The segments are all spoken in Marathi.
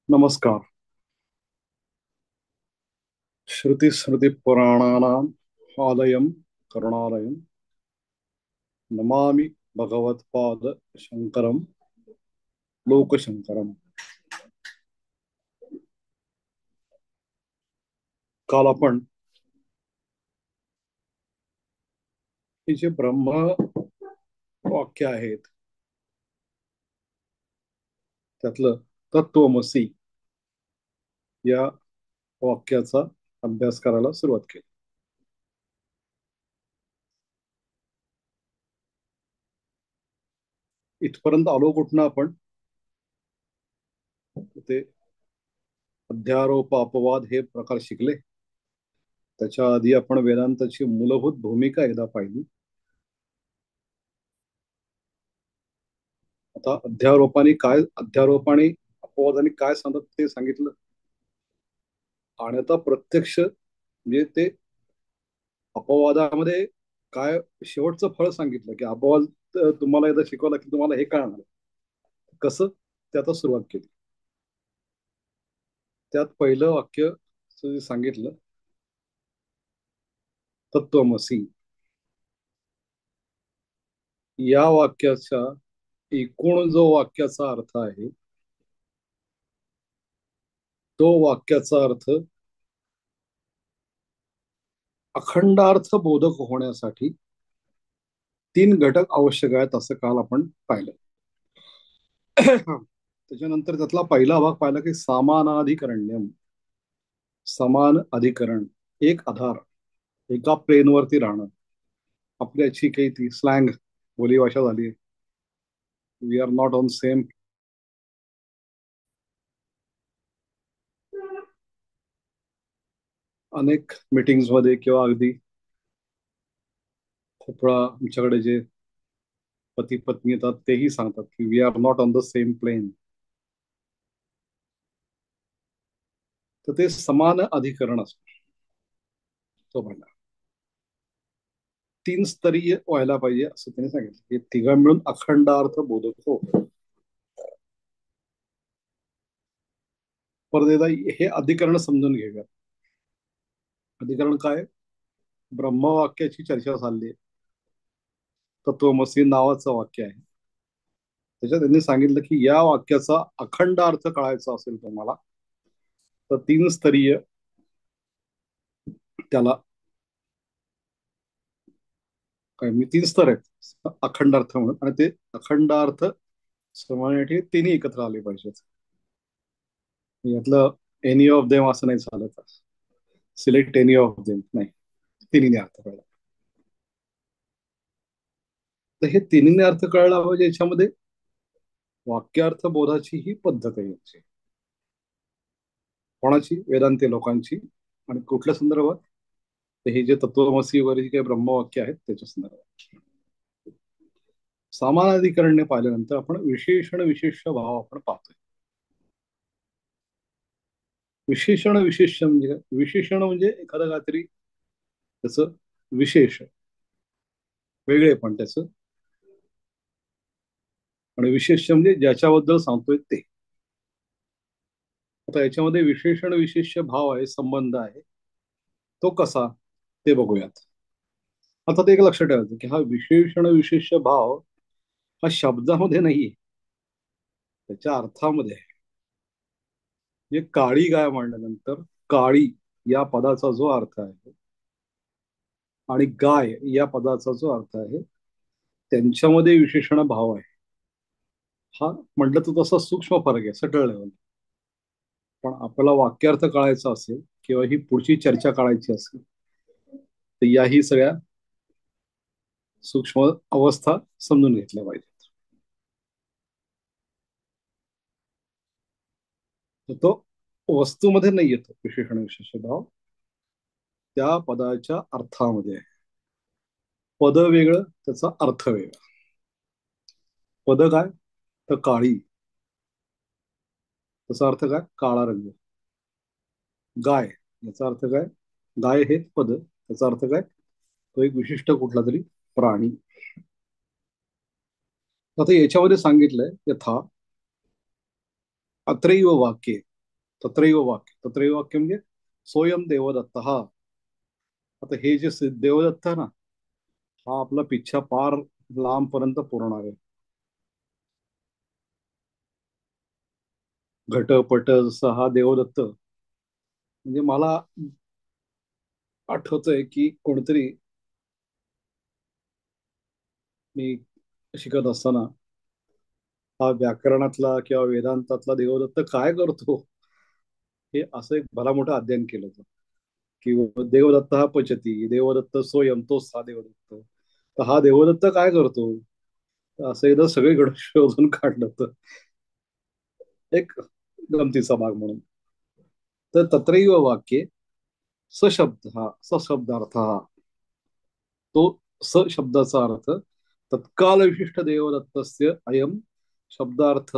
नमस्कार. श्रुतिस्मृतिपुराणानाम् आलयं करुणालयं नमामि भगवत्पाद शंकरं लोकशंकरम. काल आपण हे जे ब्रह्म वाक्य आहेत त्यातलं तत्वमसी या वाक्याचा अभ्यास करायला सुरुवात केली. इथपर्यंत आलो कुठनं आपण? ते अध्यारोप अपवाद हे प्रकार शिकले. त्याच्या आधी आपण वेदांताची मूलभूत भूमिका एकदा पाहिली. आता अध्यारोपाने अपवादाने काय सांगतात ते सांगितलं. आणि आता प्रत्यक्ष म्हणजे ते अपवादामध्ये काय शेवटचं फळ सांगितलं की अपवाद तुम्हाला एकदा शिकवला की तुम्हाला हे कळणार कसं. ते आता सुरुवात केली. त्यात पहिलं वाक्य जे सांगितलं तत्वमसी या वाक्याचा एकूण जो वाक्याचा अर्थ आहे तो वाक्याचा अर्थ अखंडार्थ बोधक होण्यासाठी तीन घटक आवश्यक आहेत असं काल आपण पाहिलं. त्याच्यानंतर त्यातला पहिला भाग पाहिला की समानाधिकरण्यम, समान अधिकरण, एक आधार, एका प्लेनवरती राहणं. आपल्याची काही ती स्लँग बोलीभाषा झाली. We are not on same. अनेक मीटिंग्स मध्ये किंवा अगदी खूप वेळा आमच्याकडे जे पती पत्नी येतात तेही सांगतात की we are not on the same plane. तर ते समान अधिकरण असतं. तो म्हणला तीन स्तरीय व्हायला पाहिजे असं त्यांनी सांगितलं. हे तिघं मिळून अखंडार्थ बोधक हो. परत एकदा हे अधिकरण समजून घेऊया. अधिकरण काय? ब्रह्मवाक्याची चर्चा चालली. तत्वमसी नावाचं वाक्य आहे. त्याच्यात त्यांनी सांगितलं की या वाक्याचा अखंड अर्थ कळायचा असेल तुम्हाला तर तीन स्तरीय त्याला काय मी तीन स्तर आहेत अखंड अर्थ म्हणून. आणि ते अखंड अर्थ समजण्यासाठी तिन्ही एकत्र आले पाहिजेत. यातलं एनी ऑफ देम असं नाही चालत. सिलेक्ट एनी ऑफ देम नाही. तिन्ही अर्थ कळला. तर हे तिन्ही अर्थ कळला पाहिजे. याच्यामध्ये वाक्यार्थ बोधाची ही पद्धत आहे याची. कोणाची? वेदांती लोकांची. आणि कुठल्या संदर्भात? तर हे जे तत्वमसी वगैरे जे काही ब्रह्मवाक्य आहेत त्याच्या संदर्भात. सामानाधिकरण्य पाहिल्यानंतर आपण विशेषण विशेष भाव आपण पाहतोय. विशेषण विशेष म्हणजे काय? विशेषण म्हणजे एखादं काहीतरी त्याचं विशेष वेगळे पण त्याचं. आणि विशेष म्हणजे ज्याच्याबद्दल सांगतोय ते. आता याच्यामध्ये विशेषण विशेष भाव आहे, संबंध आहे. तो कसा ते बघूयात. आता ते एक लक्षात ठेवायचं की हा विशेषण विशेष भाव हा शब्दामध्ये नाहीये, त्याच्या अर्थामध्ये आहे. म्हणजे काळी गाय म्हणल्यानंतर काळी या पदाचा जो अर्थ आहे आणि गाय या पदाचा जो अर्थ आहे त्यांच्यामध्ये विशेषण भाव आहे. हा म्हटलं तर तसा सूक्ष्म फरक आहे, सटळ लेवल. पण आपल्याला वाक्यार्थ कळायचा असेल किंवा ही पुढची चर्चा कळायची असेल तर याही सगळ्या सूक्ष्म अवस्था समजून घेतल्या पाहिजेत. तर तो वस्तूमध्ये नाही येतो विशेषण विशेष भाव, त्या पदाच्या अर्थामध्ये आहे. पद वेगळं, त्याचा अर्थ वेगळा. पद काय? तर काळी, त्याचा अर्थ काय? काळा रंग. गाय याचा अर्थ काय? गाय हे पद, त्याचा अर्थ काय? तो एक विशिष्ट कुठला तरी प्राणी. आता याच्यामध्ये सांगितलंय यथा अत्रैव वाक्ये. तत्रैव वाक्य, तत्रैव वाक्य म्हणजे सोयम देवदत्त. आता हे जे देवदत्त आहे ना, हा आपला पिच्छा पार लांबपर्यंत पुरणार आहे. घटपट जसा हा देवदत्त, म्हणजे मला आठवतंय की कोणतरी, मी शिकत असताना हा व्याकरणातला किंवा वेदांतातला देवदत्त काय करतो, हे असं एक भला मोठं अध्ययन केलं होतं. की देवदत्त हा पचती, देवदत्त स्वयं, तोच हा देवदत्त. तर हा देवदत्त काय करतो, तर असं एकदा सगळीकडे शोधून काढलं होतं, एक गमतीचा भाग म्हणून. तर तत्रैव वाक्ये सशब्द हा सशब्दार्थ हा, तो स शब्दाचा अर्थ तत्काल विशिष्ट देवदत्तस्य अयम शब्दार्थ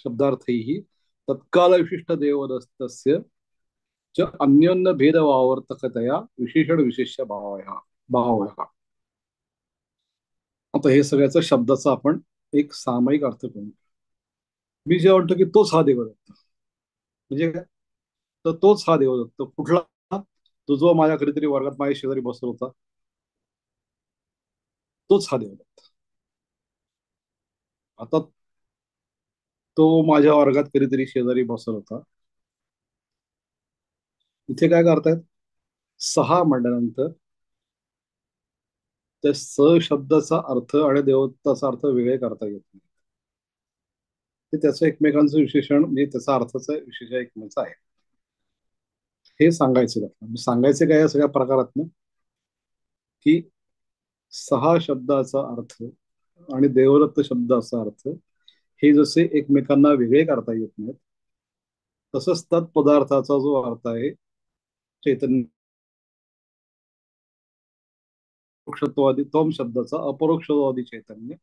शब्दार्थैः तत्काल विशिष्ट देवदत्तस्य च अन्योन्य भेदवावर्तकतया विशेषण विशेष्य भावः. आता हे सगळ्याचा शब्दाचा आपण एक सामायिक अर्थ करू. मी जे म्हणतो की तोच हा देवदत्त, म्हणजे काय, तर तोच हा देवदत्त कुठला, तो जो माझ्या कधीतरी वर्गात माझ्या शेजारी बसला होता, तोच हा देवदत्त. आता तो माझ्या वर्गात कधीतरी शेजारी बसला होता. इथे काय करतायत, सहा म्हणल्यानंतर त्या स शब्दाचा अर्थ आणि देवदत्ताचा अर्थ वेगळे करता येत नाही. ते त्याचं एकमेकांचं विशेषण, म्हणजे त्याचा अर्थाचा विशेष एकमेकांचा आहे, हे सांगायचं का सांगायचं काय या सगळ्या प्रकारात, की सहा शब्दाचा अर्थ आणि देवदत्त शब्दाचा अर्थ हे जसे एकमेकांना वेगळे करता येत नाहीत, तसंच तत्पदार्थाचा जो अर्थ आहे चैतन्य, परोक्षत्वादी तोम शब्दाचा अपरोक्षवादी चैतन्य,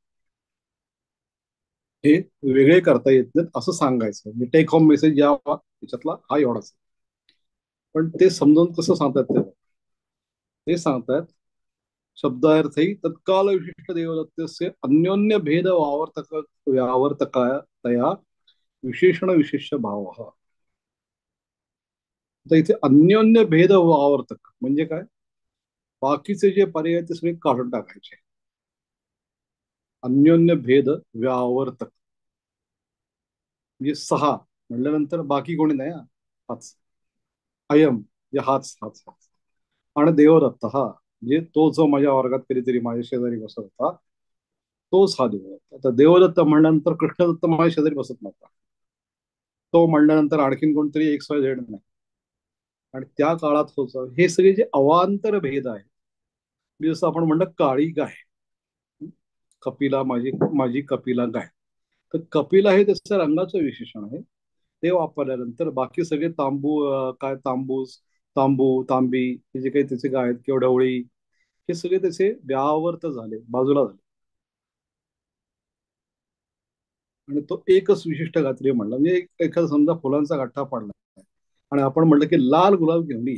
हे वेगळे करता येत नाहीत असं सांगायचं. म्हणजे टेक होम मेसेज या याच्यातला हा एवढाच आहे. पण ते समजावून कसं सांगतात ते सांगतात, शब्दार्थही तत्काल विशिष्ट देवदत्तस्य अन्योन्य भेद व्यावर्तकाय तया विशेषण विशेष्य भाव. तर इथे अन्योन्य भेद आवर्तक म्हणजे काय, बाकीचे जे पर्याय ते सगळे काढून टाकायचे. अन्योन्य भेद व्यावर्तक म्हणजे सहा म्हणल्यानंतर बाकी कोणी नाही हाच, अयम म्हणजे हाच आणि देवदत्त हा, म्हणजे तो जो माझ्या वर्गात कधीतरी माझ्या शेजारी बसत होता, तोच हा देवदत्त. आता देवदत्त म्हणल्यानंतर कृष्णदत्त माझ्या शेजारी बसत नव्हता, तो म्हणल्यानंतर आणखीन कोणतरी एक्स वाय झेड नाही. आणि त्या काळात होतं हे सगळे जे अवांतर भेद आहे, म्हणजे जसं आपण म्हणलं काळी गाय, कपिला माझी माझी कपिला गाय, तर कपिला हे त्याचं रंगाचं विशेषण आहे. ते वापरल्यानंतर बाकी सगळे तांबू काय तांबूस, तांबी हे जे काही त्याचे गाय आहेत किंवा ढवळी, हे सगळे त्याचे व्यावर्त झाले, बाजूला झाले. आणि तो एकच विशिष्ट गात्री म्हणला, म्हणजे एखादा समजा फुलांचा गठ्ठा पडला आणि आपण म्हटलं की लाल गुलाब घेऊन ये,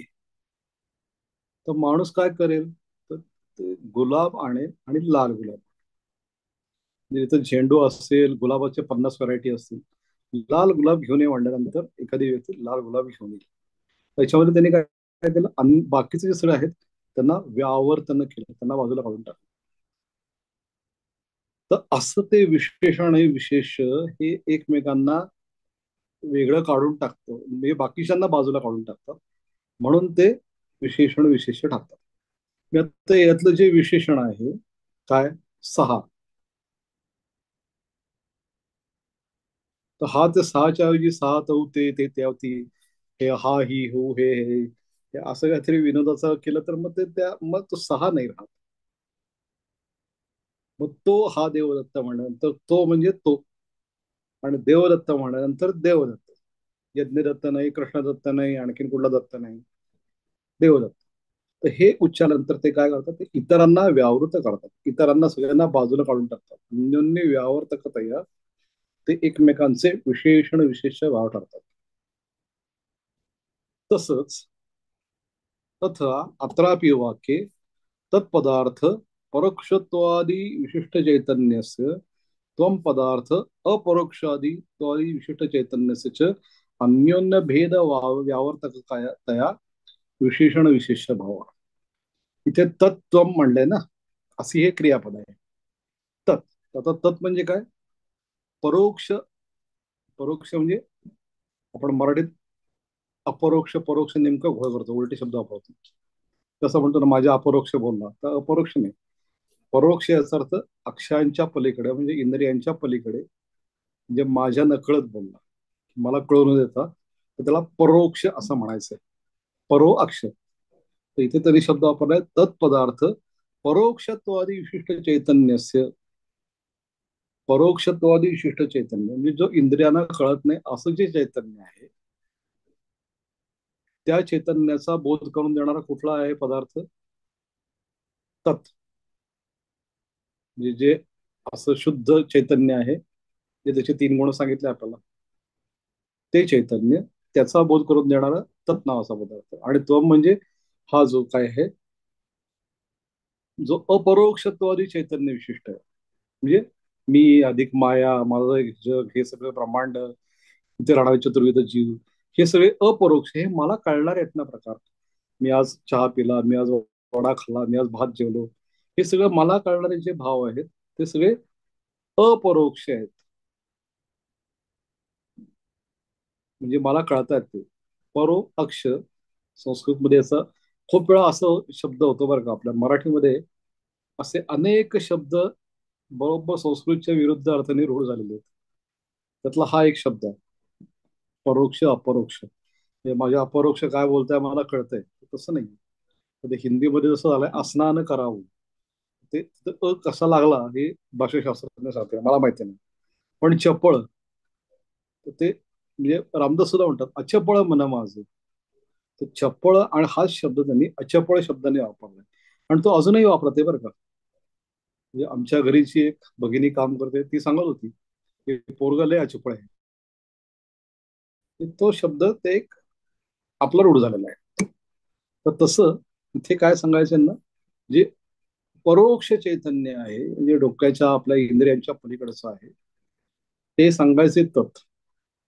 तर माणूस काय करेल, तर ते गुलाब आणेल आणि लाल गुलाब, म्हणजे इथं झेंडू असेल, गुलाबाचे 50 व्हरायटी असतील, लाल गुलाब घेऊन ये म्हणल्यानंतर एखादी व्यक्ती लाल गुलाब घेऊन येईल. त्याच्यामध्ये त्यांनी काय काय केलं, बाकीचे जे सगळे आहेत त्यांना व्यावर्तन केलं, त्यांना बाजूला काढून टाकलं. तर असं ते विशेषण आणि विशेष हे एकमेकांना वेगळं काढून टाकतं, म्हणजे बाकीच्यांना बाजूला काढून टाकतात, म्हणून ते विशेषण विशेष टाकतात. मी आता यातलं जे विशेषण आहे काय, सहा, तर हा ते सहाच्या ऐवजी सहा तऊ ते त्यावती, हे हा ही हो हे असं काहीतरी विनोदाचं केलं तर मग ते त्या मग तो सहा नाही राहत. मग तो हा देवदत्त म्हणल्यानंतर तो म्हणजे तो, आणि देवदत्त म्हणल्यानंतर देवदत्त, यज्ञदत्त नाही, कृष्णदत्त नाही, आणखीन कुठला दत्त नाही, देवदत्त. तर हे उच्चारल्यानंतर ते काय करतात, ते इतरांना व्यावृत करतात, इतरांना सगळ्यांना बाजूला काढून टाकतात, अन्योन्य व्यावर्तकतया ते एकमेकांचे विशेषण विशेष भाव ठरतात. तसंच तथा अत्रापि वाक्ये तत्पदार्थ परोक्षत्वादी विशिष्ट चैतन्यस्य त्वम पदार्थ अपरोक्षादि त्वादि विशिष्ट चैतन्यस्य च अन्योन्य भेद व्यावर्तक तया विशेषण विशेष्य भाव. इथे तत्त्व म्हणलंय ना, अशी हे क्रियापद आहे. तत् आता तत् म्हणजे काय? परोक्ष. परोक्ष म्हणजे आपण मराठीत अपरोक्ष परोक्ष नेमकं घोळ करतो, उलटे शब्द वापरतो. तसं म्हणतो ना, माझ्या अपरोक्ष बोलला, तर अपरोक्ष नाही. परोक्ष याचा अर्थ अक्षरांच्या पलीकडे, म्हणजे इंद्रियांच्या पलीकडे, म्हणजे माझ्या नकळत बोलला, मला कळून न देता, तर त्याला परोक्ष असं म्हणायचंय. परो अक्ष. तर इथे तरी शब्द वापरलाय तत्पदार्थ परोक्षत्वादी विशिष्ट चैतन्यस्य. परोक्षत्वादी विशिष्ट चैतन्य म्हणजे जो इंद्रियांना कळत नाही असं जे चैतन्य आहे, त्या चैतन्याचा बोध करून देणारा कुठला आहे पदार्थ? तत्. म्हणजे जे असं शुद्ध चैतन्य आहे, जे त्याचे तीन गुण सांगितले आपल्याला, ते चैतन्य, त्याचा बोध करून देणारा तत् नावाचा पदार्थ. आणि तो म्हणजे हा जो काय आहे, जो अपरोक्षत्वादी चैतन्य विशिष्ट आहे. म्हणजे मी अधिक माया, माझं एक जग, हे सगळं ब्रह्मांड, इथे राहणारे चतुर्विध जीव, हे सगळे अपरोक्ष, हे मला कळणारे आहेत ना प्रकार. मी आज चहा पिला, मी आज वडा खाल्ला, मी आज भात जेवलो, हे सगळं मला कळणारे जे भाव आहेत, ते सगळे अपरोक्ष आहेत. म्हणजे मला कळतात ते. परो अक्ष. संस्कृतमध्ये याचा खूप वेळा असं शब्द होतो बरं का. आपल्या मराठीमध्ये असे अनेक शब्द बरोबर संस्कृतच्या विरुद्ध अर्थाने रूढ झालेले आहेत. त्यातला हा एक शब्द आहे, परोक्ष अपरोक्ष. हे माझ्या अपरोक्ष काय बोलताय मला कळतंय, तसं नाही. तर ते हिंदीमध्ये जसं झालंय स्नान करावं, ते तिथं कसा लागला हे भाषाशास्त्रज्ञ सांगते, मला माहिती नाही. पण चपळ, तर ते म्हणजे रामदास सुद्धा म्हणतात अचपळ मन माझं. तर चपळ आणि हाच शब्द त्यांनी अचपळ शब्दाने वापरलाय. आणि तो अजूनही वापरते बरं का. म्हणजे आमच्या घरीची एक भगिनी काम करते, ती सांगत होती की पोरगं लय अचपळ आहे. तो शब्द ते एक आपला रूढ झालेला आहे. तर तसं इथे काय सांगायचं ना, जे परोक्ष चैतन्य आहे, म्हणजे डोक्याच्या आपल्या इंद्रियांच्या पलीकडचं आहे, ते सांगायचे तत्.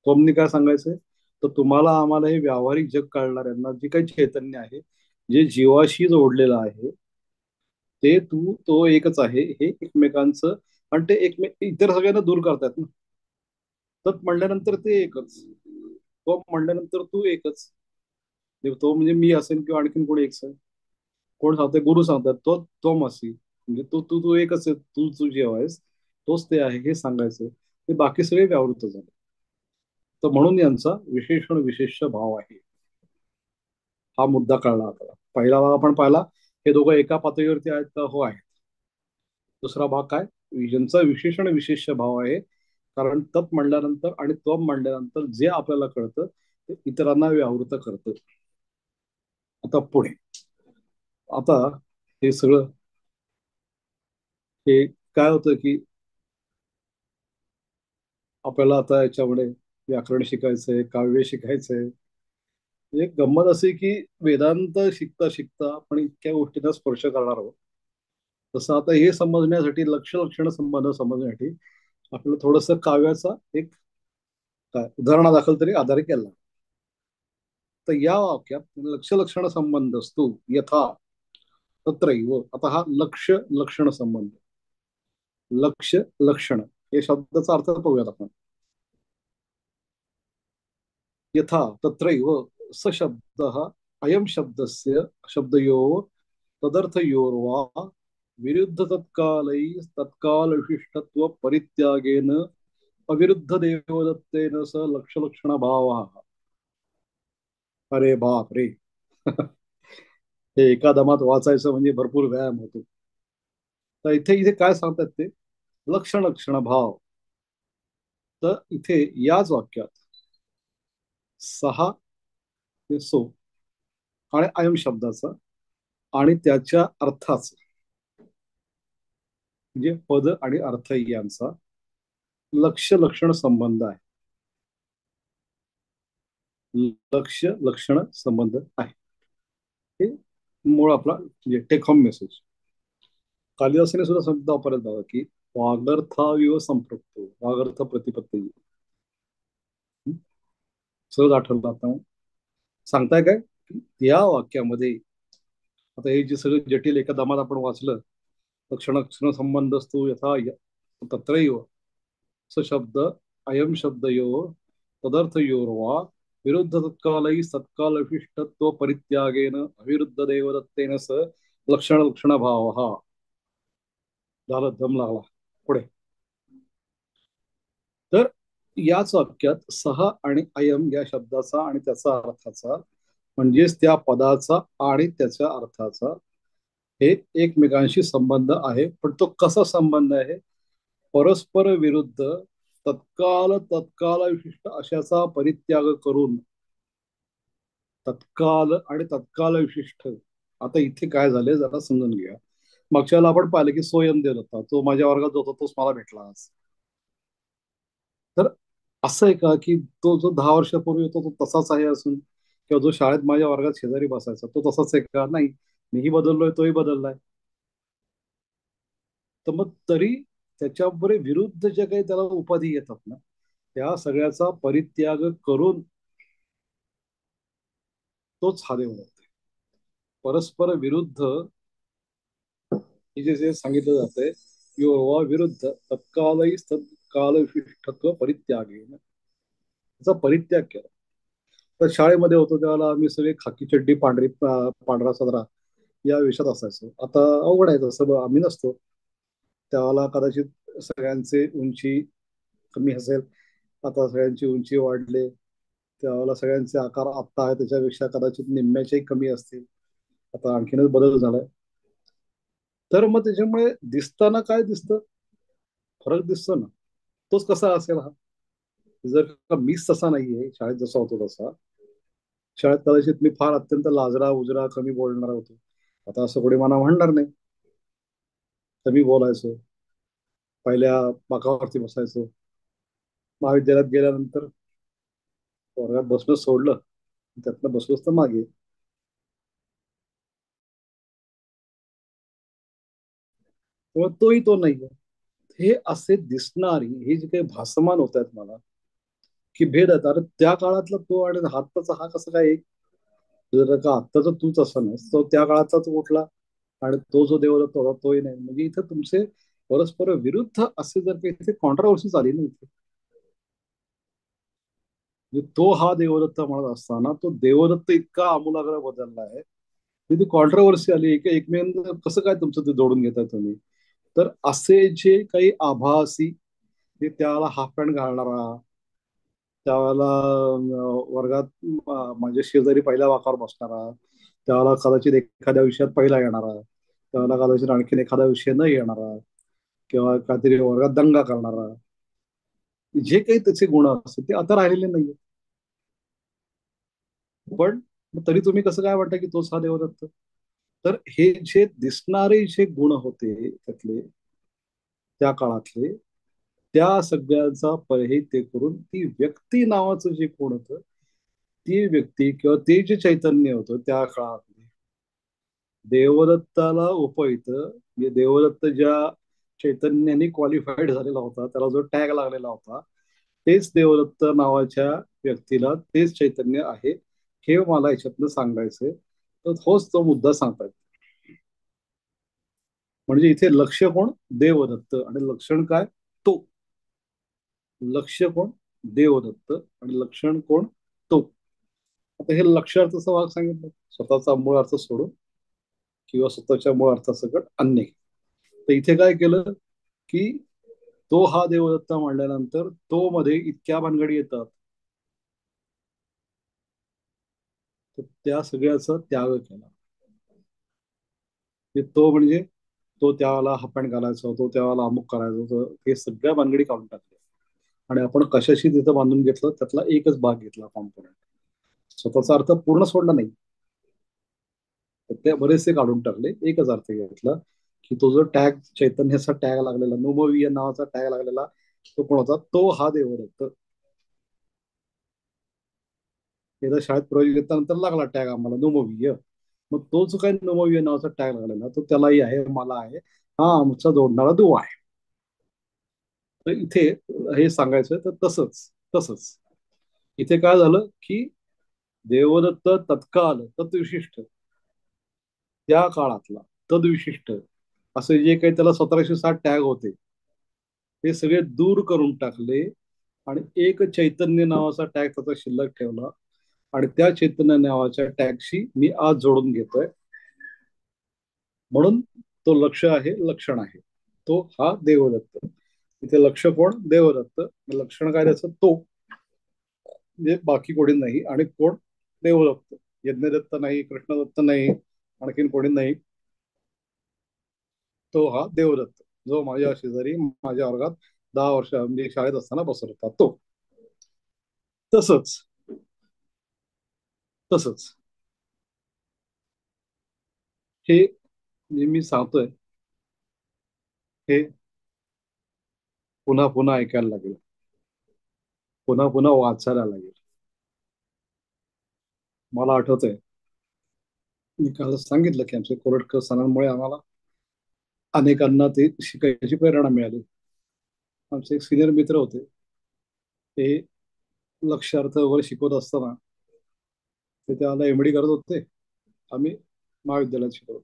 त्वमनी काय सांगायचंय? तर तुम्हाला आम्हाला हे व्यावहारिक जग कळणाऱ्यांना जे काही चैतन्य आहे, जे जीवाशी जोडलेलं आहे, ते तो एकच आहे, हे एकमेकांचं. आणि ते इतर सगळ्यांना दूर करतात ना. तत् म्हणल्यानंतर ते एकच, तो म्हणल्यानंतर तू एकच. तो म्हणजे मी असेल किंवा आणखीन कोणी एकच आहे. कोण सांगतंय? गुरु सांगतात तो तोमसी, म्हणजे तू तू तू एकच आहे, तू जे आहेस तोच ते आहे, हे सांगायचं. ते बाकी सगळे व्यावृत्त झाले. तर म्हणून यांचा विशेषण विशेष भाव आहे. हा मुद्दा कळला आपल्याला. पहिला भाग आपण पाहिला, हे दोघं एका पातळीवरती आहेत का? हो आहे. दुसरा भाग काय? यांचा विशेषण विशेष भाव आहे. कारण तप म्हणल्यानंतर आणि त्वम म्हणल्यानंतर जे आपल्याला कळतं ते इतरांना व्यावृत्त करतं. आता पुढे, आता हे सगळं, हे काय होतं की आपल्याला आता याच्यामध्ये व्याकरण शिकायचंय, काव्य शिकायचंय. एक गंमत अशी की वेदांत शिकता शिकता आपण इतक्या गोष्टींना स्पर्श करणार आहोत. तसं आता हे समजण्यासाठी, लक्ष लक्षण संबंध समजण्यासाठी, आपल्याला थोडस काव्याचा एक काय उदाहरणादाखल तरी आधार केला. तर या वाक्यात लक्ष लक्षण संबंध असतो यथा तत्रैव. आता हा लक्ष लक्षण संबंध, लक्ष लक्षण, या शब्दाचा अर्थ पाहूयात आपण. यथा तत्रैव स शब्द अयम शब्दस्य शब्दयो तदर्थयोर्वा विरुद्ध तत्कालै तत्काल विशिष्टत्व परित्यागेन अविरुद्ध देवदत्तेन स लक्ष लक्षण भाव. अरे बाप रे. हे एका दमात वाचायचं म्हणजे भरपूर व्यायाम होतो. तर इथे इथे काय सांगतात ते, लक्षण लक्षण भाव. तर इथे याच वाक्यात सहा ते सो आणि अयम शब्दाचा आणि त्याच्या अर्थाचा, म्हणजे पद आणि अर्थ यांचा लक्ष लक्षण संबंध आहे. लक्ष लक्षण संबंध आहे. हे मूळ आपला म्हणजे टेक होम मेसेज. कालिदासाने सुद्धा शब्द वापरत बघा की वागर्थाविव संपृक्तो, वागर्थ प्रतिपत्ती. सहज आठवलं आता. सांगताय काय? या वाक्यामध्ये आता हे जे सगळं जटिल एका दमात आपण वाचलं, लक्षण क्षण संबंधस्तु यथा तत्रैव स शब्द अयम शब्दयो तदर्थयोर्वा विरुद्ध तत्कालै सत्काल विशिष्टत्व परित्यागेन अविरुद्ध देवदत्तेन स लक्षण भाव हा. झालं, दम लागला. पुढे. तर याच वाक्यात सह आणि अयम या शब्दाचा आणि त्याचा अर्थाचा, म्हणजेच त्या पदाचा आणि त्याच्या अर्थाचा हे एकमेकांशी संबंध आहे. पण तो कसा संबंध आहे? परस्पर विरुद्ध तत्काल तत्काल विशिष्ट अशाचा परित्याग करून. तत्काल आणि तत्काल विशिष्ट. आता इथे काय झाले जरा समजून घ्या. मागच्या वेळेला आपण पाहिलं की सोयम देत होता, तो माझ्या वर्गात जो होता तोच मला भेटला आज. तर असं आहे का की तो जो 10 वर्षापूर्वी होता तो तसाच आहे असून, किंवा जो शाळेत माझ्या वर्गात शेजारी बसायचा तो तसाच आहे का? नाही, मीही बदललोय, तोही बदललाय. तर मग तरी त्याच्याबरोबर विरुद्ध जे काही त्याला उपाधी येतात ना, त्या सगळ्याचा परित्याग करून तोच हा देव आहे. परस्पर विरुद्ध हे जे सांगितलं जातंय, योवा विरुद्ध तत्कालही तत्काल विशिष्टत्व परित्यागे, त्याचा परित्याग केला. तर शाळेमध्ये होतो त्यावेळेला आम्ही सगळे खाकी चड्डी, पांढरा सदरा या विषयात असायचो. आता अवघड आहे, तसं आम्ही नसतो. त्यावेळेला कदाचित सगळ्यांचे उंची कमी असेल, आता सगळ्यांची उंची वाढले. त्यावेळेला सगळ्यांचे आकार आत्ता आहे त्याच्यापेक्षा कदाचित निम्म्याच्याही कमी असतील. आता आणखीनच बदल झालाय. तर मग त्याच्यामुळे दिसताना काय दिसतं? फरक दिसतो ना. तोच कसा असेल हा? जर का मीच तसा नाहीये, शाळेत जसा होतो तसा. शाळेत कदाचित मी फार अत्यंत लाजरा उजरा कमी बोलणार होतो. आता असं कोणी मला म्हणणार नाही. कमी बोलायचो, पहिल्या बाकावरती बसायचो. महाविद्यालयात गेल्यानंतर वर्गात बसणं सोडलं, त्यातनं बसलोच तर मागे. तेव्हा तोही तो नाहीये. हे असे दिसणारी हे जे काही भासमान होत आहेत मला, की भेद आहेत. अरे त्या काळातला तो आणि आत्ताचा हा कसं काय एक? जर का आत्ताचा तूच असा नाही, तो त्या काळाचाच कुठला? आणि तो जो देवदत्त होता तोही नाही. म्हणजे इथे तुमचे परस्पर विरुद्ध असे जर काही इथे कॉन्ट्रावर्सी झाली ना इथे. म्हणजे तो हा देवदत्त म्हणत असताना तो देवदत्त इतका आमूलाग्र बदलला आहे की ती कॉन्ट्रावर्सी आली. एकमेकांना कसं काय तुमचं ते जोडून घेताय तुम्ही? तर असे जे काही आभासी, ते त्याला हाफ पॅन्ट घालणारा, त्यावेळेला वर्गात म्हणजे शेजारी पहिल्या वाकावर बसणारा, त्यावेळेला कदाचित एखाद्या विषयात पहिला येणारा, त्यावेळेला कदाचित आणखीन एखादा विषय न येणारा, किंवा काहीतरी वर्गात दंगा करणारा, जे काही त्याचे गुण असतात ते आता राहिलेले नाहीये. पण तरी तुम्ही कसं काय वाटतं की तोच हा देवदत्त? तर हे जे दिसणारे जे गुण होते त्यातले, त्या काळातले, त्या सगळ्यांचा परिहित करून ती व्यक्ती नावाचं जे कोण होतं, ती व्यक्ती किंवा ते जे चैतन्य होतं त्या काळात देवदत्ताला उपहित, म्हणजे देवदत्त ज्या चैतन्याने क्वालिफाईड झालेला होता, त्याला जो टॅग लागलेला होता, तेच देवदत्त नावाच्या व्यक्तीला तेच चैतन्य आहे, हे मला याच्यातनं सांगायचंय. तर तोच तो मुद्दा सांगतात. म्हणजे इथे लक्ष्य कोण? देवदत्त. आणि लक्षण काय? तो. लक्ष्य कोण? देवदत्त. आणि लक्षण कोण? तो. आता हे लक्ष्यार्थाचा भाग सांगितलं, स्वतःचा मूळ अर्थ सोडून किंवा स्वतःच्या मूळ अर्थासकट अन्य. तर इथे काय केलं की तो हा देवदत्त म्हणल्यानंतर तो मध्ये इतक्या भानगडी येतात, तर त्या सगळ्याचा त्याग केला. तो म्हणजे तो त्याला हाफ पॅन्ट घालायचा, तो त्याला अमुक करायचं होतं, हे सगळ्या भानगडी काढून टाकल्या. आणि आपण कशाशी तिथं बांधून घेतलं, त्यातला एकच भाग घेतला, कॉम्पोनंट. स्वतःचा अर्थ पूर्ण सोडला नाही, तर ते बरेचसे काढून टाकले, एकच अर्थ घेतला. की तो जो टॅग, चैतन्याचा टॅग लागलेला, नोमोविय नावाचा टॅग लागलेला, तो कोण होता? तो हा देवदत्त. एकदा शाळेत प्रवेश घेतल्यानंतर लागला टॅग आम्हाला, नोमोविय. मग तो जो काही नोमोविय नावाचा टॅग लागलेला, तो त्यालाही आहे, मला आहे, हा आमचा जोडणारा दुवा आहे. तर इथे हे सांगायचं तर तसंच तसंच इथे काय झालं की देवदत्त तत्काल तत्विशिष्ट त्या काळातला तद्विशिष्ट असे जे काही त्याला 1760 टॅग होते ते सगळे दूर करून टाकले आणि एक चैतन्य नावाचा टॅग त्याचा शिल्लक ठेवला आणि त्या चैतन्य नावाच्या टॅगशी मी आज जोडून घेतोय. म्हणून तो लक्ष आहे, लक्षण आहे. तो हा देवदत्त. इथे लक्ष कोण? देवदत्त. लक्षण काय त्याचं? तो म्हणजे बाकी कोणी नाही. आणि कोण? देवदत्त. यज्ञदत्त नाही, कृष्णदत्त नाही, आणखीन कोणी नाही. तो हा देवदत्त, जो माझ्या शेजारी माझ्या वर्गात 10 वर्ष म्हणजे शाळेत असताना बसत होता तो. तसंच तसंच हे जे मी सांगतोय हे पुन्हा पुन्हा ऐकायला लागेल, पुन्हा पुन्हा वाचायला लागेल. मला आठवतंय, मी काल सांगितलं की आमच्या कोरटकर सणांमुळे आम्हाला अनेकांना ते शिकायची प्रेरणा मिळाली. आमचे एक सिनियर मित्र होते, ते लक्ष्यार्थ वगैरे शिकवत असताना ते त्याला एमडी करत होते. आम्ही महाविद्यालयात शिकवतो.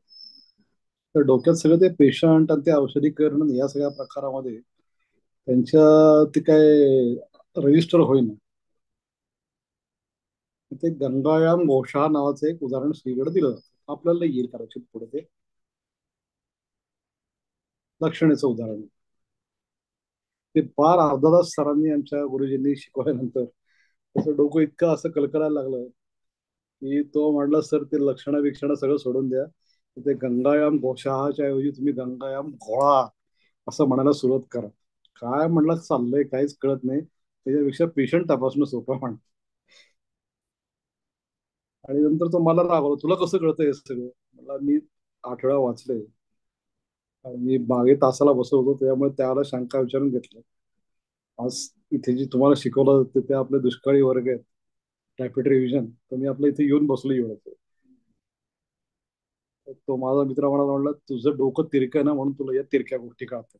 तर डोक्यात सगळं ते पेशंट आणि ते औषधीकरण या सगळ्या प्रकारामध्ये त्यांच्या ते काय रजिस्टर होईना. ते गंगायाम घोषा नावाचं एक उदाहरण श्रीकडे दिलं जातं. आपल्याला येईल कदाचित पुढे ते लक्षणेचं उदाहरण. ते फार अर्धा तास सरांनी आमच्या गुरुजींनी शिकवल्यानंतर त्याचं डोकं इतकं असं कलकलायला लागलं की तो म्हटलं, सर ते लक्षणं बिक्षणं सगळं सोडून द्या. ते गंगायाम घोषाच्या ऐवजी तुम्ही गंगायाम घोळा असं म्हणायला सुरुवात करा. काय म्हणलं चाललंय काहीच कळत नाही. त्याच्यापेक्षा पेशंट तपासणं सोपं म्हण. आणि नंतर तो मला रागवला, तुला कसं कळतं हे सगळं? मला मी 8 वेळा वाचलंय आणि मी मागे तासाला बसवतो त्यामुळे त्याला शंका विचारून घेतलं. आज इथे जे तुम्हाला शिकवलं जातं ते आपले दुष्काळी वर्ग आहेत, रॅपिड रिव्हिजन, तर मी आपल्या इथे येऊन बसलो एवढं. तो माझा मित्र म्हणला, तुझं डोकं तिरकं आहे ना म्हणून तुला या तिरक्या गोष्टी कळतात.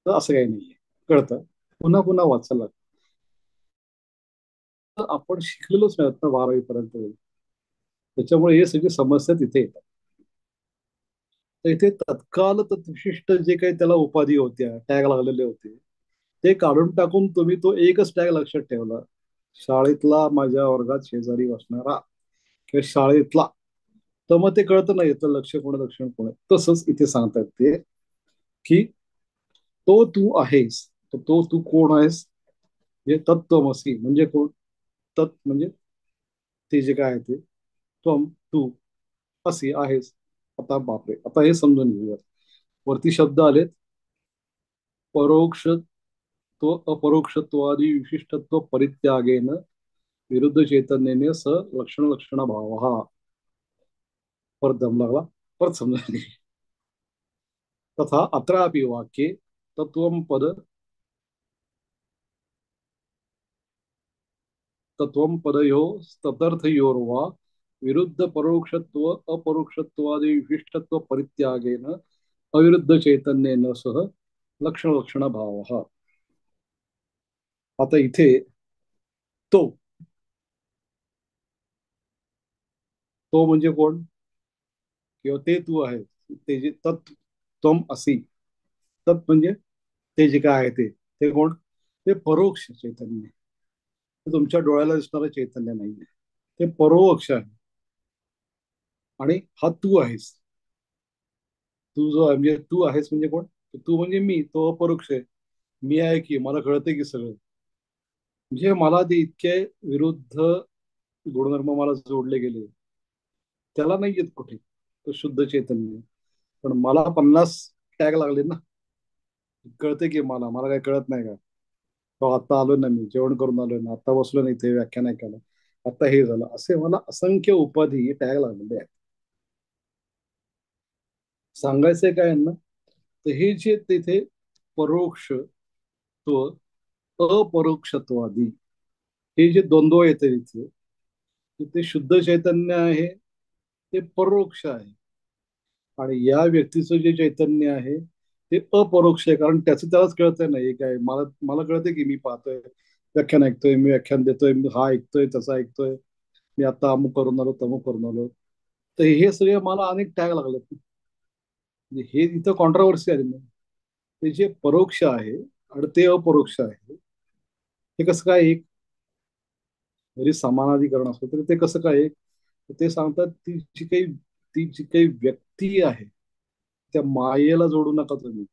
तर असं काही नाहीये, कळतं. पुन्हा पुन्हा वाचायला लागतं. तर आपण शिकलेलोच नाही आता 12वी पर्यंत. त्याच्यामुळे हे सगळी समस्या तिथे येतात. तर इथे तत्काल विशिष्ट जे काही त्याला उपाधी होत्या, टॅग लागलेले होते, ते काढून टाकून तुम्ही तो एकच टॅग लक्षात ठेवला, शाळेतला माझ्या वर्गात शेजारी बसणारा किंवा शाळेतला. तर मग ते कळतं नाही तर लक्ष कोण लक्षण कोण आहे. तसंच इथे सांगतात ते की तो तू आहेस. तर तो तू कोण आहेस? हे तत्वमसी म्हणजे कोण? तत् म्हणजे ते जे काय आहे ते, त्वम तू, असी आहेस. आता बापरे, आता हे समजून घेऊयात. वरती शब्द आलेत, परोक्षत्व अपरोक्षत्वादी विशिष्टत्व परित्यागेन विरुद्ध चैतन्याने स लक्षण लक्षण भाव हा. परत दम लागला, परत समजा. तथा अत्रापि वाक्ये तत्वम पद तत्वम पदयो तदर्थयोर्वा विरुद्ध परोक्षत्व अपरोक्षत्वादी विशिष्टत्व परित्यागेन अविरुद्ध चैतन्येन सह लक्षण लक्षण भाव. आता इथे तो तो म्हणजे कोण? किंवा ते तू आहे, ते जे तत् त्वम असी. तत् म्हणजे ते जे काय आहे ते ते कोण? ते परोक्ष चैतन्य. ते तुमच्या डोळ्याला दिसणारं चैतन्य नाहीये. ते परोक्ष आहे. आणि हा तू आहेस. तू जो आहे म्हणजे तू आहेस म्हणजे कोण? तू म्हणजे मी, तो अपरोक्ष आहे. मी आहे की मला कळतंय की सगळं. म्हणजे मला ते इतके विरुद्ध गुणधर्म मला जोडले गेले, त्याला नाही येत कुठे तो शुद्ध चैतन्य. पण मला 50 टॅग लागले ना. कळते की मला मला काही कळत नाही का? तो आता आलो ना, मी जेवण करून आलोय ना, आता बसलो ना इथे व्याख्यान ऐकायला, आता हे झालं, असे मला असंख्य उपाधी टॅग लागलेले आहेत. सांगायचंय काय यांना? तर हे जे तिथे परोक्ष तो अपरोक्षत्वादी, हे जे द्वंद्व येते इथे, ते शुद्ध चैतन्य आहे, ते परोक्ष आहे. आणि या व्यक्तीचं जे चैतन्य आहे ते अपरोक्ष आहे, कारण त्याचं त्यालाच कळतंय नाही काय. मला मला कळतंय की मी पाहतोय, व्याख्यान ऐकतोय, मी व्याख्यान देतोय, मी हा ऐकतोय, तसा ऐकतोय, मी आता अमुक करून आलो, तमुक करून आलो. तर हे सगळे मला अनेक टॅग लागले. म्हणजे हे इथं कॉन्ट्रावर्सी आली नाही. ते जे परोक्ष आहे आणि ते अपरोक्ष आहे, हे कसं काय एक, जरी समानाधिकरण असलं तरी ते कसं काय एक? तर ते सांगतात ती जी काही व्यक्ती आहे, त्या मायेला जोडू नका तुम्ही.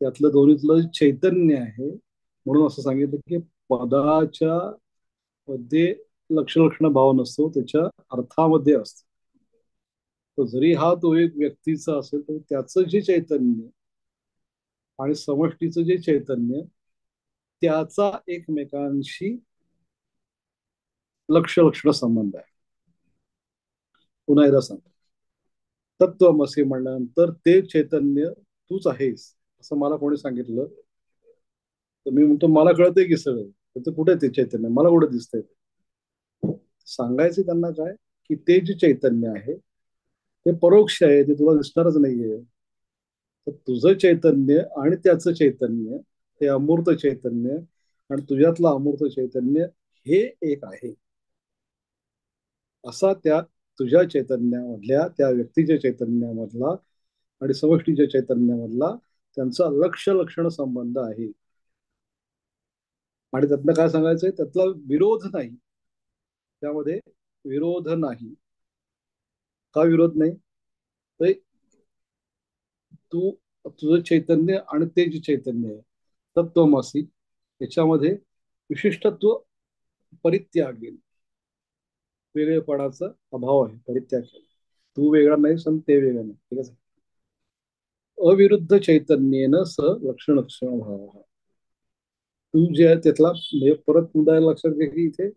त्यातलं दोन्हीतलं चैतन्य आहे. म्हणून असं सांगितलं की पदाच्या मध्ये लक्षलक्षण भाव नसतो, त्याच्या अर्थामध्ये असतो. तर जरी हा तो एक व्यक्तीचा असेल तर त्याचं जे चैतन्य आणि समष्टीचं जे चैतन्य, त्याचा एकमेकांशी लक्ष लक्षण संबंध आहे. पुन्हा एकदा सांगतो, तत्वमसी म्हणल्यानंतर ते चैतन्य तूच आहेस असं मला कोणी सांगितलं, तर मी म्हणतो मला कळतंय की सगळं. तर कुठे ते चैतन्य, मला कुठे दिसतंय ते? सांगायचे त्यांना काय, की ते जे चैतन्य आहे ते परोक्ष आहे, ते तुला दिसणारच नाहीये. तर तुझं चैतन्य आणि त्याचं चैतन्य, ते अमूर्त चैतन्य आणि तुझ्यातलं अमूर्त चैतन्य, हे एक आहे. असा त्या तुझ्या चैतन्यामधल्या त्या व्यक्तीच्या चैतन्यामधला आणि समष्टीच्या चैतन्यामधला त्यांचा लक्ष लक्षण संबंध आहे. आणि त्यातनं काय सांगायचंय, त्यातला विरोध नाही, त्यामध्ये विरोध नाही. का विरोध नाही? तर तू, तुझं चैतन्य आणि ते जे चैतन्य आहे, तत्वमसी, याच्यामध्ये विशिष्टत्व, परित्याग येईल. वेगळेपणाचा अभाव आहे, परित्याग आहे. तू वेगळा नाही, सण ते वेगळं नाही, ठीक आहे. अविरुद्ध चैतन्येन स लक्षण लक्षण भाव. तू जे आहे त्यातला म्हणजे परत पुन्हा लक्षात घे की इथे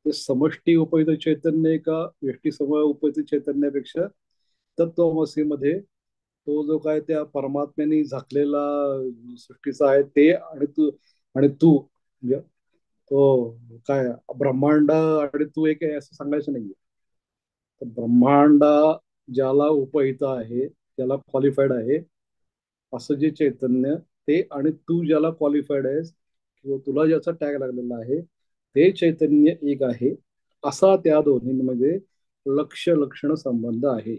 ते समष्टी उपयुक्त चैतन्य आहे का व्यष्टी समूह उपयुक्त चैतन्यापेक्षा तत्वमसी मध्ये तो जो काय त्या परमात्म्याने झाकलेला सृष्टीचा आहे ते, आणि तू म्हणजे तो काय ब्रह्मांड आणि तू एक आहे असं सांगायचं नाहीये. तर ब्रह्मांड ज्याला उपहित आहे, ज्याला क्वालिफाईड आहे, असं जे चैतन्य, ते आणि तू ज्याला क्वालिफाईड आहेस किंवा तुला ज्याचा टॅग लागलेला आहे, ते चैतन्य एक आहे. असा त्या दोन्हींमध्ये लक्ष लक्षण संबंध आहे.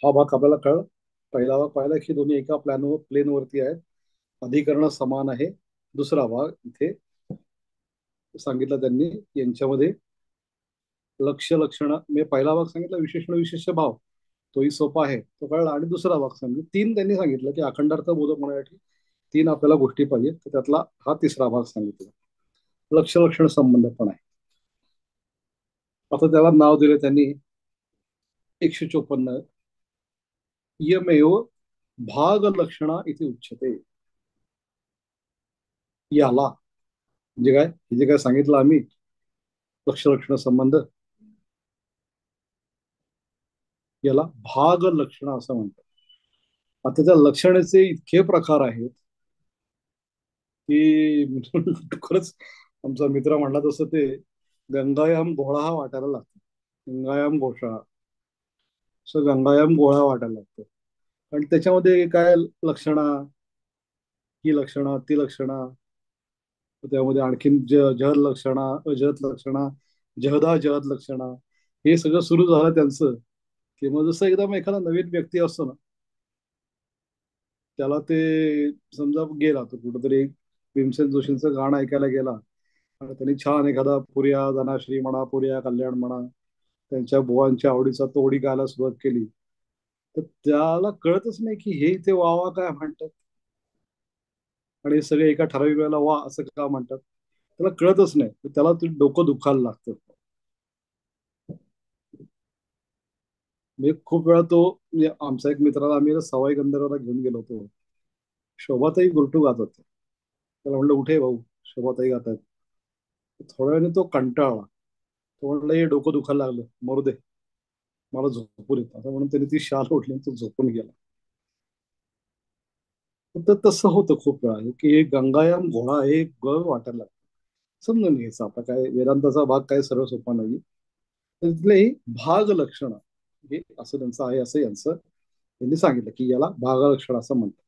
हा भाग आपल्याला कळ. पहिला भाग पाहिला की दोन्ही एका प्लेनवरती आहेत, अधिकरण समान आहे. दुसरा भाग इथे सांगितलं त्यांनी, यांच्यामध्ये लक्ष लक्षण, मी पहिला भाग सांगितला विशेषण विशेष भाव, तोही सोपा आहे, तो कळला. आणि दुसरा भाग सांगितलं, तीन त्यांनी सांगितलं की अखंडार्थ बोधक होण्यासाठी तीन आपल्याला गोष्टी पाहिजेत, तर त्यातला हा तिसरा भाग सांगितला, लक्ष लक्षण संबंध पण आहे. आता त्याला नाव दिले त्यांनी 154, इयमेव भाग लक्षणा इथे उच्चते. याला म्हणजे काय, हे जे काय सांगितलं आम्ही लक्ष लक्षण संबंध, याला भाग लक्षण असं म्हणतात. आता त्या लक्षणाचे इतके प्रकार आहेत की खरंच आमचा मित्र म्हणला तसं ते गंगायाम घोळा हा वाटायला लागतो. गंगायाम घोषा, असं गंगायाम गोळा वाटायला लागतो. आणि त्याच्यामध्ये काय लक्षणा, ही लक्षणा, ती लक्षणा, त्यामध्ये आणखीन जहद लक्षणा, अजहद लक्षणा, जहदा जहद लक्षणा, हे सगळं सुरू झालं त्यांचं. की मग जसं एकदम एखादा नवीन व्यक्ती असतो ना, त्याला ते समजा गेला तो कुठंतरी भीमसेन जोशींचं गाणं ऐकायला गेला आणि त्यांनी छान एखादा पुर्या धनाश्री म्हणा, पुर्या कल्याण म्हणा, त्यांच्या बुवांच्या आवडीचा तोडी गायला सुरुवात केली, तर त्याला कळतच नाही की हे इथे वा वा काय म्हणतात आणि हे सगळे एका ठराविक वेळेला वा असं का म्हणतात, त्याला कळतच नाही. तर त्याला ते डोकं दुखायला लागतं. म्हणजे खूप वेळा तो, म्हणजे आमचा एक मित्राला आम्ही सवाई गंधर्वाला घेऊन गेलो होतो, शोभाताई गुरटू गात होते. त्याला म्हणलं उठे भाऊ, शोभाताई गात आहेत. थोड्या वेळाने तो कंटाळला, तो म्हणलं हे डोकं दुखायला लागलं, मरू दे, मला झोपून येत असं म्हणून त्याने ती शाल ओढली आणि तो झोपून गेला. तर तसं होतं खूप वेळा की हे गंगायाम घोडा हे ग वाटायला लागतं. समजून घ्यायचं आता काय वेदांताचा भाग काय सरळ सोपा नाही. तिथले भाग लक्षण हे असं त्यांचं आहे, असं यांचं त्यांनी सांगितलं की याला भाग लक्षण असं म्हणतात.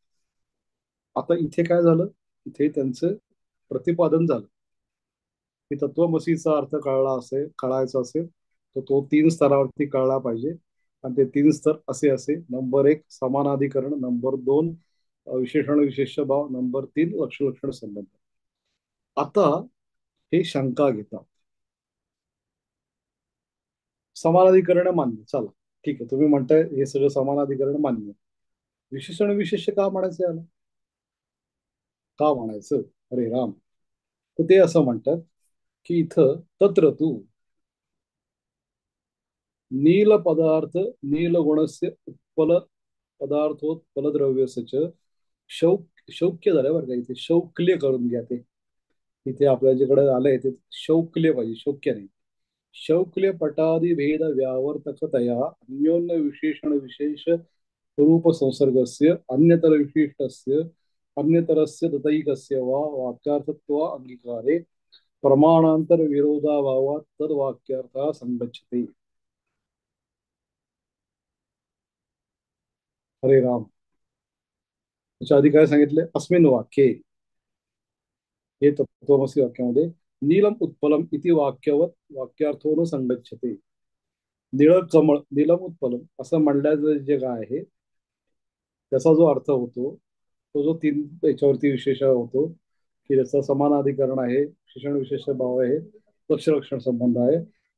आता इथे काय झालं, इथे त्यांचं प्रतिपादन झालं की तत्वमसीचा अर्थ कळायचा असेल तर तो तीन स्तरावरती कळला पाहिजे. आणि ते तीन स्तर असे असे: नंबर एक समानाधिकरण, नंबर दोन विशेषण विशेष्य भाव, नंबर तीन लक्षलक्षण संबंध. आता हे शंका घेतात. समानाधिकरण मान्य, चला ठीक आहे, तुम्ही म्हणताय हे सगळं समानाधिकरण मान्य. विशेषण विशेष्य का म्हणायचं याला? का म्हणायचं? अरे राम. तर ते असं म्हणतात की इथं तत्र तू नील पदार्थ नील गुणस्य उत्पल पदार्थोत्पलद्रव्यस्य च शौक्य झालं बरं का, इथे शौक्ल्य करून घ्या ते. इथे आपल्याकडे आलंय ते शौक्ल्य पाहिजे, शौक्य नाही. शौक्ल्य पटादी भेद व्यावर्तकतया अन्योन्य विशेषण विशेष रूप संसर्गस्य अन्यतर विशिष्टस्य अन्यतरस्य तदैकस्य वा वाक्यार्थत्व अंगीकारे प्रमाणांतर विरोधाभावात तद्वाक्यार्थ संगच्छते. हरे राम. त्याच्या आधी काय सांगितले? अस्मिन वाक्ये, हे तत्त्वमसी वाक्यामध्ये नीलम उत्पलम इति वाक्यवत वाक्यार्थो न संगच्छते. निळ कमळ नीलम उत्पलम असं म्हणल्याचं जे काय आहे त्याचा जो अर्थ होतो तो जो तीन याच्यावरती विशेष होतो की ज्याचा समान अधिकरण आहे, विशेषण विशेष भाव आहे, लक्षलक्षण संबंध आहे,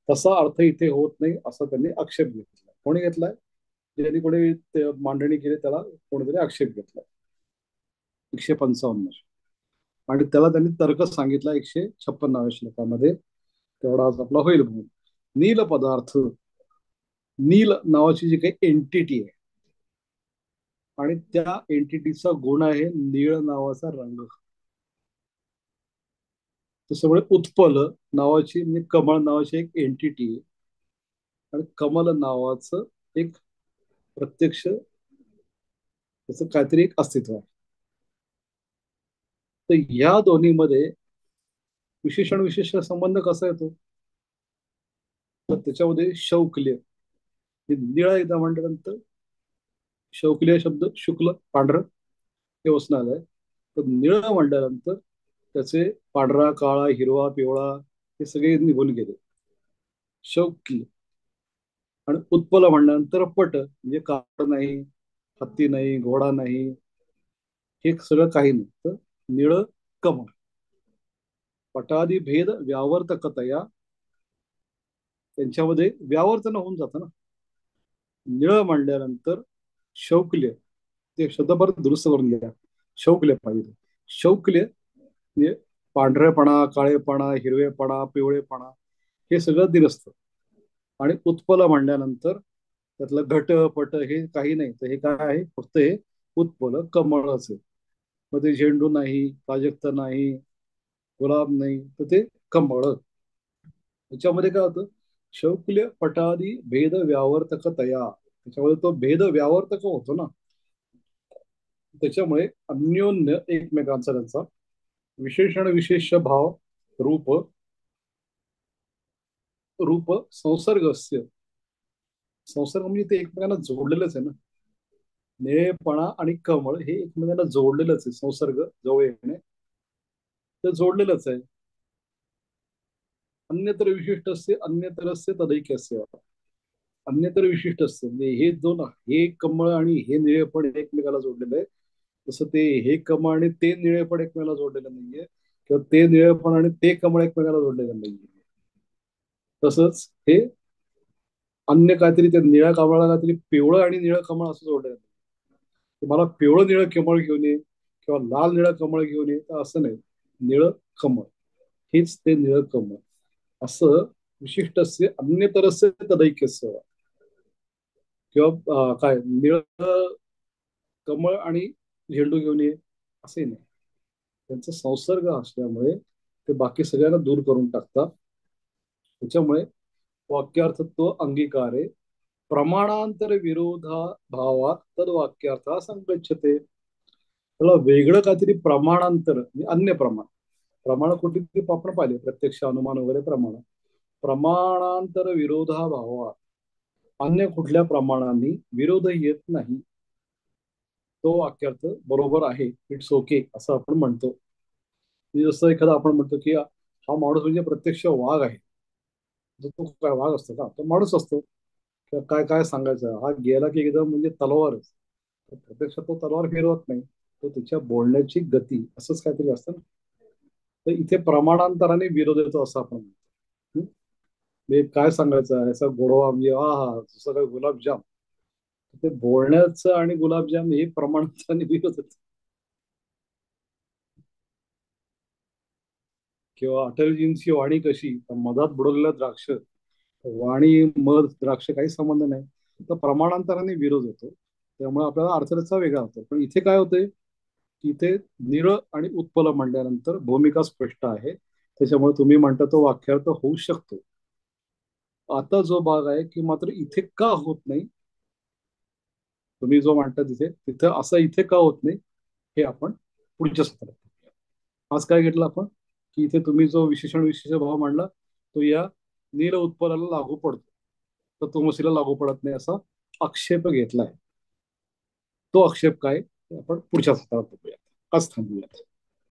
तसा अर्थ इथे होत नाही असा त्यांनी आक्षेप घेतला. कोणी घेतलाय? ज्यांनी कोणी मांडणी केली त्याला कोणीतरी आक्षेप घेतला. 155. आणि त्याला त्यांनी तर्क सांगितला 156व्या श्लोकामध्ये. तेवढा आज आपला होईल म्हणून. नील पदार्थ, नील नावाची जी काही एंटिटी आहे आणि त्या एंटिटीचा गुण आहे निळ नावाचा रंग. तसं उत्पल नावाची म्हणजे कमळ नावाची एक एंटिटी आहे आणि कमल नावाचं एक प्रत्यक्ष त्याचं काहीतरी एक अस्तित्व आहे. तर या दोन्हीमध्ये विशेषण विशेष संबंध कसा येतो? तर त्याच्यामध्ये शौक्ल्य हे निळा एकदा म्हटल्यानंतर शौक्ल्य शब्द शुक्ल पांढरं हे वचन आलंय. तर निळ म्हटल्यानंतर त्याचे पांढरा, काळा, हिरवा, पिवळा हे सगळे निघून गेले. शौक्य. आणि उत्पल म्हणल्यानंतर पट म्हणजे काळ नाही, हत्ती नाही, घोडा नाही, हे सगळं काही नाही. तर निळ कमळ. पटादी भेद व्यावर्तकतया, त्यांच्यामध्ये व्यावर्तन होऊन जातं ना. निळ म्हणल्यानंतर शौक्ल्य, ते शब्द परत दुरुस्त करून घ्या, शौक्ल्य पाहिजे. शौक्ल्य म्हणजे पांढरेपणा, काळेपणा, हिरवेपणा, पिवळेपणा हे सगळं दिरसतं. आणि उत्पल म्हणल्यानंतर त्यातलं घट पट हे काही नाही. तर हे काय आहे? फक्त हे उत्पल कमळच आहे. मग ते झेंडू नाही, प्राजक्त नाही, गुलाब नाही, तर ते कमळ. त्याच्यामध्ये काय होतं? शौक्ल्य पटादी भेद व्यावर्तक तया, त्याच्यामध्ये तो भेद व्यावर्तक होतो ना. त्याच्यामुळे अन्योन्य एकमेकांचा त्यांचा विशेषण विशेष भाव रूप रूप संसर्गस्य, संसर्ग म्हणजे ते एकमेकांना जोडलेलंच आहे ना. निळेपणा आणि कमळ हे एकमेकांना जोडलेलंच आहे. संसर्ग जवळ येणे ते जोडलेलंच आहे. अन्यतर विशिष्ट असते अन्यतरस्य तदैक्यस्य, अन्यतर विशिष्ट असते म्हणजे हे दोन, हे कमळ आणि हे निळेपण एकमेकाला जोडलेलं आहे. तसं ते हे कमळ आणि ते निळेपण एकमेकाला जोडलेलं नाहीये, किंवा ते निळेपण आणि ते कमळ एकमेकाला जोडलेलं नाहीये. तसंच हे अन्य काहीतरी त्या निळ्या कमळाला काहीतरी पिवळं आणि निळं कमळ असं जोडलेलं नाही. मला पिवळं निळं कमळ घेऊन ये किंवा लाल निळं कमळ घेऊन ये, तर असं नाही. निळं कमळ हेच ते निळं कमळ असं विशिष्टस्य अन्यतरस्य तदैक्यस्य, किंवा काय निळ कमळ आणि झेंडू घेऊन ये असे नाही. त्यांचा संसर्ग असल्यामुळे ते बाकी सगळ्यांना दूर करून टाकतात. त्याच्यामुळे वाक्यार्थत्व अंगीकारे प्रमाणांतर विरोधा भावात तद वाक्यार्थ संगच्छते. त्याला वेगळं काहीतरी प्रमाणांतर म्हणजे अन्य प्रमाण, प्रमाण कुठे आपण पाहिले प्रत्यक्ष अनुमान वगैरे प्रमाण, प्रमाणांतर विरोधाभावात अन्य कुठल्या प्रमाणांनी विरोध येत नाही. तो वाक्यार्थ बरोबर आहे, इट्स ओके असं आपण म्हणतो. म्हणजे जसं एखादा आपण म्हणतो की हा माणूस म्हणजे प्रत्यक्ष वाघ आहे. तर तो काय वाघ असतो का? तो माणूस असतो. किंवा काय काय सांगायचं, हा गेला की एकदम म्हणजे तलवारच. तर प्रत्यक्षात तो तलवार फिरवत नाही. तो त्याच्या बोलण्याची गती असंच काहीतरी असतं ना. तर इथे प्रमाणांतराने विरोध येतो असं आपण म्हणतो. म्हणजे काय सांगायचं याचा गोडवा म्हणजे हा हा जसं काय गुलाबजाम. ते बोलण्याचं आणि गुलाबजाम हे प्रमाणांतराने विरोध येतो. किंवा अटलजींची वाणी कशी तर मधात बुडवलेलं द्राक्ष, वाणी मध द्राक्ष काही संबंध नाही. तर प्रमाणांतराने विरोध होतो. त्यामुळे आपल्याला अर्थरचा वेगळा होतो. पण इथे काय होतंय की इथे निर आणि उत्पल म्हणल्यानंतर भूमिका स्पष्ट आहे. त्याच्यामुळे तुम्ही म्हणता तो वाक्यार्थ होऊ शकतो. आता जो भाग आहे की मात्र इथे का होत नाही, तुम्ही जो म्हणता तिथे तिथं असं इथे का होत नाही, हे आपण पुढच्या सत्रात बघूया. आज काय घेतलं आपण की इथे तुम्ही जो विशेषण विशेष भाव मांडला तो या नील उत्पलाला लागू पडतो, तर तो मसीला लागू पडत नाही असा आक्षेप घेतलाय. तो आक्षेप काय ते आपण पुढच्या सत्रात बघूया. आज थांबूयात.